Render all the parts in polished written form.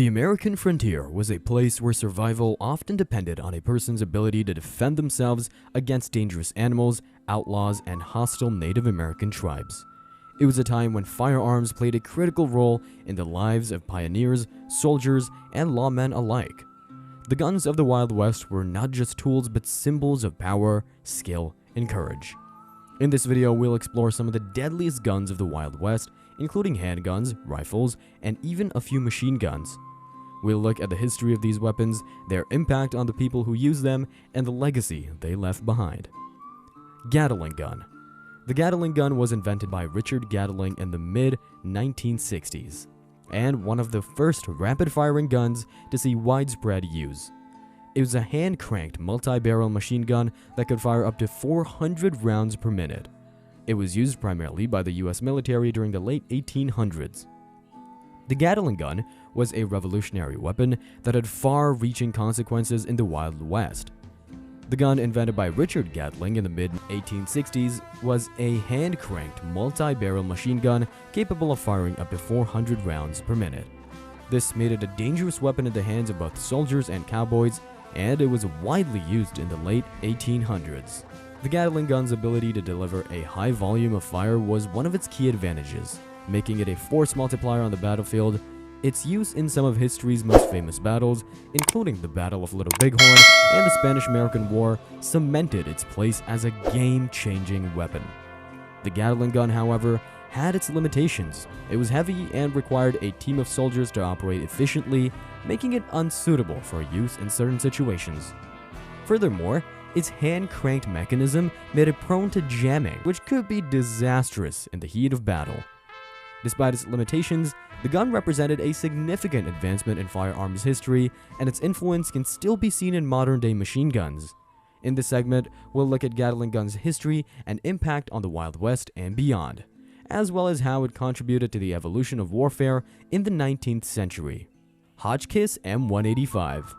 The American frontier was a place where survival often depended on a person's ability to defend themselves against dangerous animals, outlaws, and hostile Native American tribes. It was a time when firearms played a critical role in the lives of pioneers, soldiers, and lawmen alike. The guns of the Wild West were not just tools but symbols of power, skill, and courage. In this video, we'll explore some of the deadliest guns of the Wild West, including handguns, rifles, and even a few machine guns. We'll look at the history of these weapons, their impact on the people who use them, and the legacy they left behind. Gatling gun. The Gatling gun was invented by Richard Gatling in the mid-1960s, and one of the first rapid-firing guns to see widespread use. It was a hand-cranked multi-barrel machine gun that could fire up to 400 rounds per minute. It was used primarily by the US military during the late 1800s. The Gatling gun was a revolutionary weapon that had far-reaching consequences in the Wild West. The gun invented by Richard Gatling in the mid-1860s was a hand-cranked multi-barrel machine gun capable of firing up to 400 rounds per minute. This made it a dangerous weapon in the hands of both soldiers and cowboys, and it was widely used in the late 1800s. The Gatling gun's ability to deliver a high volume of fire was one of its key advantages, making it a force multiplier on the battlefield. Its use in some of history's most famous battles, including the Battle of Little Bighorn and the Spanish-American War, cemented its place as a game-changing weapon. The Gatling gun, however, had its limitations. It was heavy and required a team of soldiers to operate efficiently, making it unsuitable for use in certain situations. Furthermore, its hand-cranked mechanism made it prone to jamming, which could be disastrous in the heat of battle. Despite its limitations, the gun represented a significant advancement in firearms history, and its influence can still be seen in modern-day machine guns. In this segment, we'll look at Gatling gun's history and impact on the Wild West and beyond, as well as how it contributed to the evolution of warfare in the 19th century. Hotchkiss M185.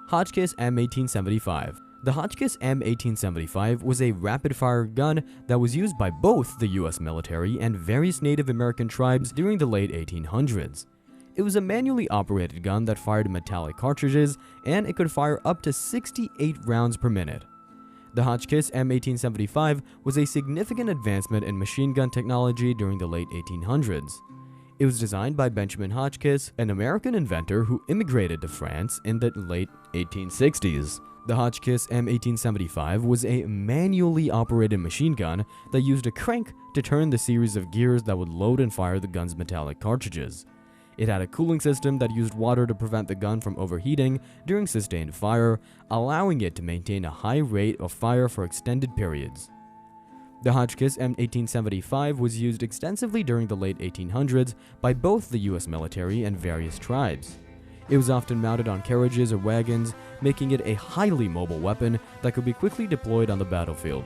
Hotchkiss M1875. The Hotchkiss M1875 was a rapid-fire gun that was used by both the US military and various Native American tribes during the late 1800s. It was a manually operated gun that fired metallic cartridges, and it could fire up to 68 rounds per minute. The Hotchkiss M1875 was a significant advancement in machine gun technology during the late 1800s. It was designed by Benjamin Hotchkiss, an American inventor who immigrated to France in the late 1860s. The Hotchkiss M1875 was a manually operated machine gun that used a crank to turn the series of gears that would load and fire the gun's metallic cartridges. It had a cooling system that used water to prevent the gun from overheating during sustained fire, allowing it to maintain a high rate of fire for extended periods. The Hotchkiss M1875 was used extensively during the late 1800s by both the US military and various tribes. It was often mounted on carriages or wagons, making it a highly mobile weapon that could be quickly deployed on the battlefield.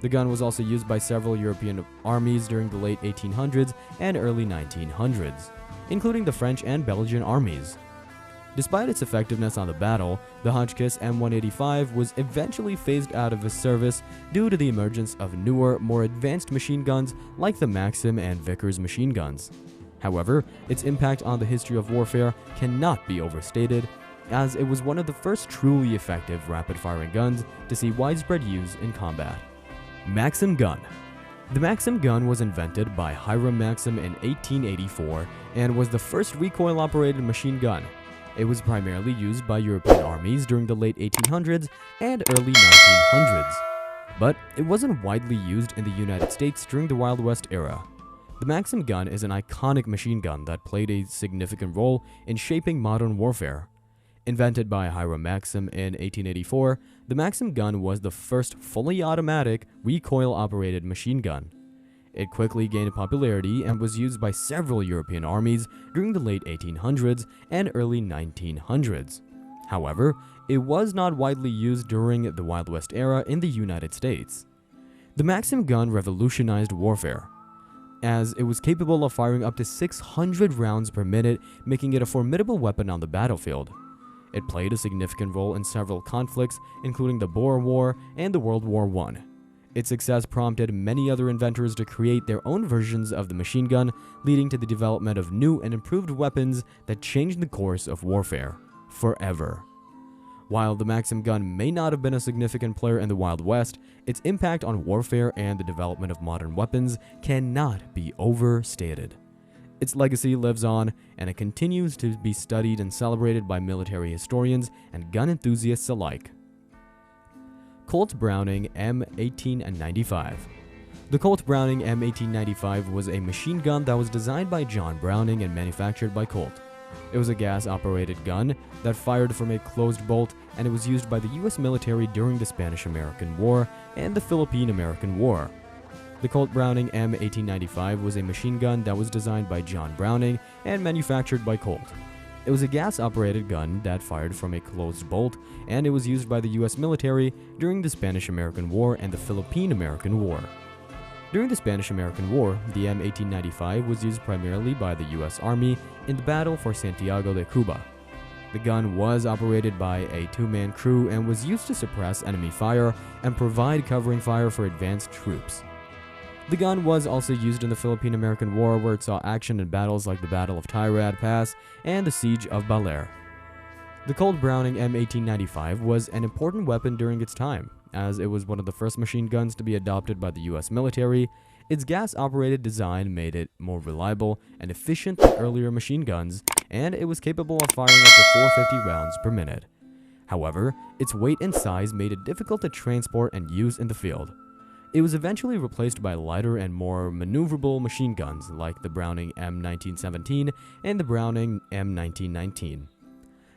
The gun was also used by several European armies during the late 1800s and early 1900s, including the French and Belgian armies. Despite its effectiveness on the battle, the Hotchkiss M185 was eventually phased out of service due to the emergence of newer, more advanced machine guns like the Maxim and Vickers machine guns. However, its impact on the history of warfare cannot be overstated, as it was one of the first truly effective rapid-firing guns to see widespread use in combat. Maxim Gun. The Maxim Gun was invented by Hiram Maxim in 1884 and was the first recoil-operated machine gun. It was primarily used by European armies during the late 1800s and early 1900s, but it wasn't widely used in the United States during the Wild West era. The Maxim gun is an iconic machine gun that played a significant role in shaping modern warfare. Invented by Hiram Maxim in 1884, the Maxim gun was the first fully automatic, recoil-operated machine gun. It quickly gained popularity and was used by several European armies during the late 1800s and early 1900s. However, it was not widely used during the Wild West era in the United States. The Maxim gun revolutionized warfare, as it was capable of firing up to 600 rounds per minute, making it a formidable weapon on the battlefield. It played a significant role in several conflicts, including the Boer War and the World War I. Its success prompted many other inventors to create their own versions of the machine gun, leading to the development of new and improved weapons that changed the course of warfare forever. While the Maxim gun may not have been a significant player in the Wild West, its impact on warfare and the development of modern weapons cannot be overstated. Its legacy lives on, and it continues to be studied and celebrated by military historians and gun enthusiasts alike. Colt Browning M1895. The Colt Browning M1895 was a machine gun that was designed by John Browning and manufactured by Colt. It was a gas-operated gun that fired from a closed bolt, and it was used by the US military during the Spanish-American War and the Philippine-American War. The Colt Browning M1895 was a machine gun that was designed by John Browning and manufactured by Colt. It was a gas-operated gun that fired from a closed bolt, and it was used by the US military during the Spanish-American War and the Philippine-American War. During the Spanish-American War, the M1895 was used primarily by the US Army in the Battle for Santiago de Cuba. The gun was operated by a two-man crew and was used to suppress enemy fire and provide covering fire for advanced troops. The gun was also used in the Philippine-American War, where it saw action in battles like the Battle of Tirad Pass and the Siege of Baler. The Colt Browning M1895 was an important weapon during its time, as it was one of the first machine guns to be adopted by the US military. Its gas-operated design made it more reliable and efficient than earlier machine guns, and it was capable of firing up to 450 rounds per minute. However, its weight and size made it difficult to transport and use in the field. It was eventually replaced by lighter and more maneuverable machine guns like the Browning M1917 and the Browning M1919.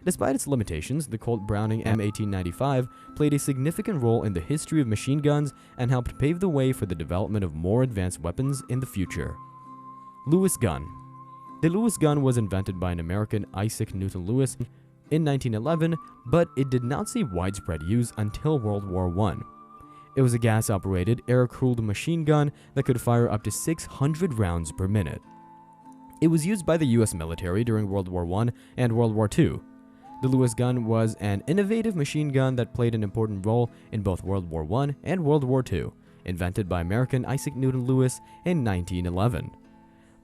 Despite its limitations, the Colt Browning M1895 played a significant role in the history of machine guns and helped pave the way for the development of more advanced weapons in the future. Lewis Gun. The Lewis gun was invented by an American, Isaac Newton Lewis, in 1911, but it did not see widespread use until World War I. It was a gas-operated, air-cooled machine gun that could fire up to 600 rounds per minute. It was used by the US military during World War I and World War II. The Lewis gun was an innovative machine gun that played an important role in both World War I and World War II, invented by American Isaac Newton Lewis in 1911.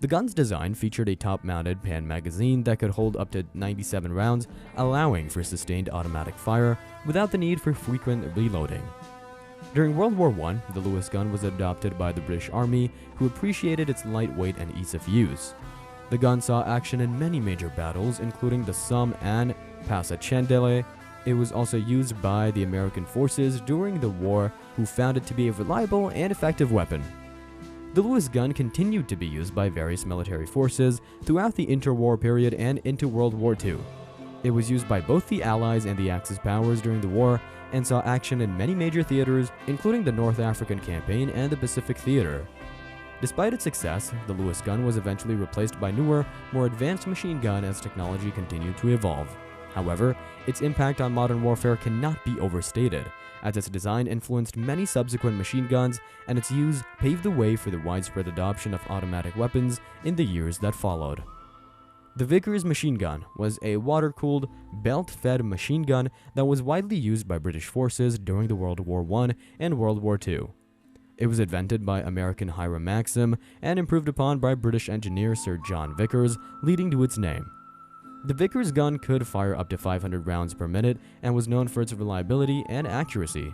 The gun's design featured a top-mounted pan magazine that could hold up to 97 rounds, allowing for sustained automatic fire without the need for frequent reloading. During World War I, the Lewis gun was adopted by the British Army, who appreciated its lightweight and ease of use. The gun saw action in many major battles, including the Somme and Pas-a-Chandelle. It was also used by the American forces during the war, who found it to be a reliable and effective weapon. The Lewis gun continued to be used by various military forces throughout the interwar period and into World War II. It was used by both the Allies and the Axis powers during the war, and saw action in many major theaters, including the North African Campaign and the Pacific Theater. Despite its success, the Lewis gun was eventually replaced by newer, more advanced machine gun as technology continued to evolve. However, its impact on modern warfare cannot be overstated, as its design influenced many subsequent machine guns, and its use paved the way for the widespread adoption of automatic weapons in the years that followed. The Vickers machine gun was a water-cooled, belt-fed machine gun that was widely used by British forces during the World War I and World War II. It was invented by American Hiram Maxim and improved upon by British engineer Sir John Vickers, leading to its name. The Vickers gun could fire up to 500 rounds per minute and was known for its reliability and accuracy.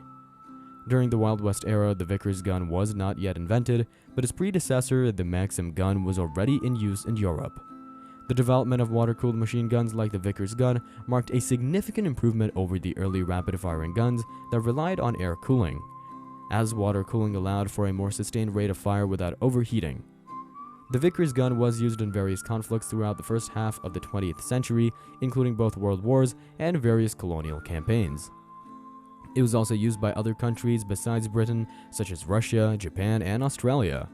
During the Wild West era, the Vickers gun was not yet invented, but its predecessor, the Maxim gun, was already in use in Europe. The development of water-cooled machine guns like the Vickers gun marked a significant improvement over the early rapid-firing guns that relied on air cooling, as water cooling allowed for a more sustained rate of fire without overheating. The Vickers gun was used in various conflicts throughout the first half of the 20th century, including both world wars and various colonial campaigns. It was also used by other countries besides Britain, such as Russia, Japan, and Australia.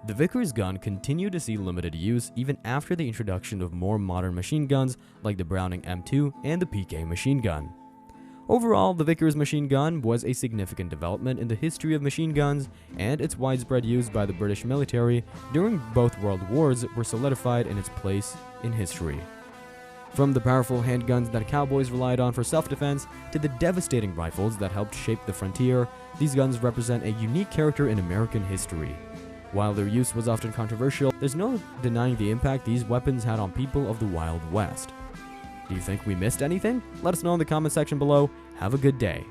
The Vickers gun continued to see limited use even after the introduction of more modern machine guns like the Browning M2 and the PK machine gun. Overall, the Vickers machine gun was a significant development in the history of machine guns, and its widespread use by the British military during both world wars were solidified in its place in history. From the powerful handguns that cowboys relied on for self-defense to the devastating rifles that helped shape the frontier, these guns represent a unique character in American history. While their use was often controversial, there's no denying the impact these weapons had on people of the Wild West. Do you think we missed anything? Let us know in the comment section below. Have a good day.